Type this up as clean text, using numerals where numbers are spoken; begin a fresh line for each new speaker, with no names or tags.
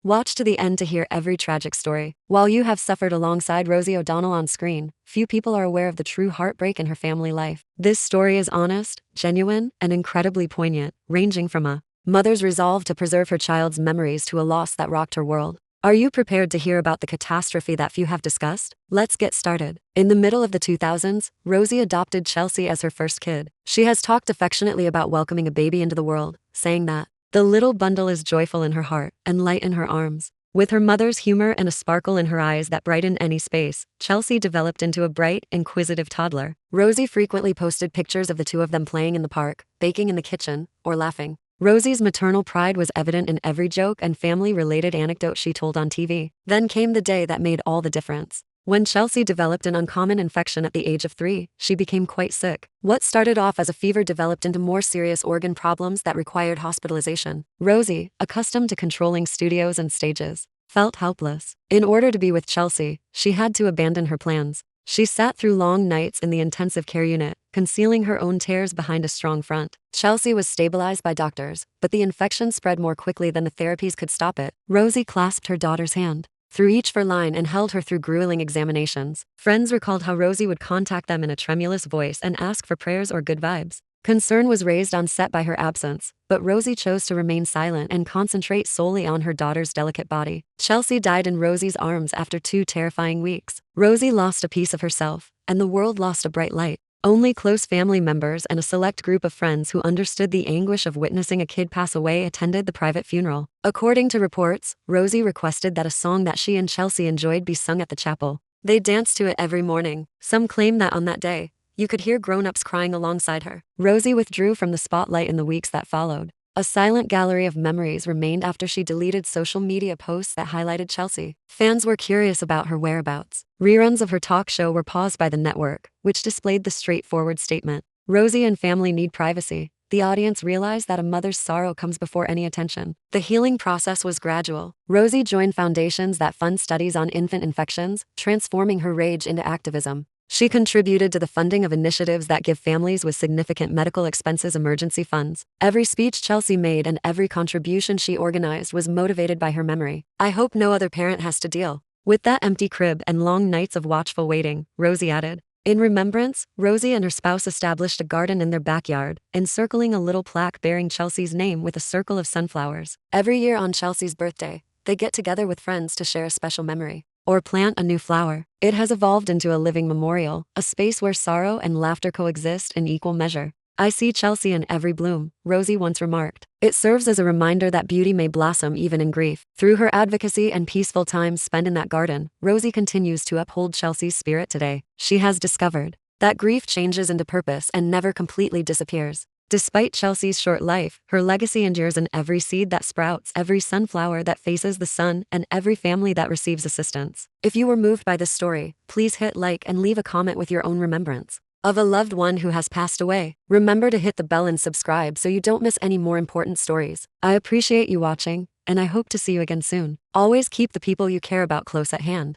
Watch to the end to hear every tragic story. While you have suffered alongside Rosie O'Donnell on screen, few people are aware of the true heartbreak in her family life. This story is honest, genuine, and incredibly poignant, ranging from a mother's resolve to preserve her child's memories to a loss that rocked her world. Are you prepared to hear about the catastrophe that few have discussed? Let's get started. In the middle of the 2000s, Rosie adopted Chelsea as her first kid. She has talked affectionately about welcoming a baby into the world, saying that the little bundle is joyful in her heart and light in her arms. With her mother's humor and a sparkle in her eyes that brightened any space, Chelsea developed into a bright, inquisitive toddler. Rosie frequently posted pictures of the two of them playing in the park, baking in the kitchen, or laughing. Rosie's maternal pride was evident in every joke and family-related anecdote she told on TV. Then came the day that made all the difference. When Chelsea developed an uncommon infection at the age of 3, she became quite sick. What started off as a fever developed into more serious organ problems that required hospitalization. Rosie, accustomed to controlling studios and stages, felt helpless. In order to be with Chelsea, she had to abandon her plans. She sat through long nights in the intensive care unit, concealing her own tears behind a strong front. Chelsea was stabilized by doctors, but the infection spread more quickly than the therapies could stop it. Rosie clasped her daughter's hand through each line and held her through grueling examinations. Friends recalled how Rosie would contact them in a tremulous voice and ask for prayers or good vibes. Concern was raised on set by her absence, but Rosie chose to remain silent and concentrate solely on her daughter's delicate body. Chelsea died in Rosie's arms after 2 terrifying weeks. Rosie lost a piece of herself, and the world lost a bright light. Only close family members and a select group of friends who understood the anguish of witnessing a kid pass away attended the private funeral. According to reports, Rosie requested that a song that she and Chelsea enjoyed be sung at the chapel. They danced to it every morning. Some claim that on that day, you could hear grown-ups crying alongside her. Rosie withdrew from the spotlight in the weeks that followed. A silent gallery of memories remained after she deleted social media posts that highlighted Chelsea. Fans were curious about her whereabouts. Reruns of her talk show were paused by the network, which displayed the straightforward statement, "Rosie and family need privacy." The audience realized that a mother's sorrow comes before any attention. The healing process was gradual. Rosie joined foundations that fund studies on infant infections, transforming her rage into activism. She contributed to the funding of initiatives that give families with significant medical expenses emergency funds. Every speech Chelsea made and every contribution she organized was motivated by her memory. "I hope no other parent has to deal with that empty crib and long nights of watchful waiting," Rosie added. In remembrance, Rosie and her spouse established a garden in their backyard, encircling a little plaque bearing Chelsea's name with a circle of sunflowers. Every year on Chelsea's birthday, they get together with friends to share a special memory or plant a new flower. It has evolved into a living memorial, a space where sorrow and laughter coexist in equal measure. "I see Chelsea in every bloom," Rosie once remarked. It serves as a reminder that beauty may blossom even in grief. Through her advocacy and peaceful times spent in that garden, Rosie continues to uphold Chelsea's spirit today. She has discovered that grief changes into purpose and never completely disappears. Despite Chelsea's short life, her legacy endures in every seed that sprouts, every sunflower that faces the sun, and every family that receives assistance. If you were moved by this story, please hit like and leave a comment with your own remembrance of a loved one who has passed away. Remember to hit the bell and subscribe so you don't miss any more important stories. I appreciate you watching, and I hope to see you again soon. Always keep the people you care about close at hand.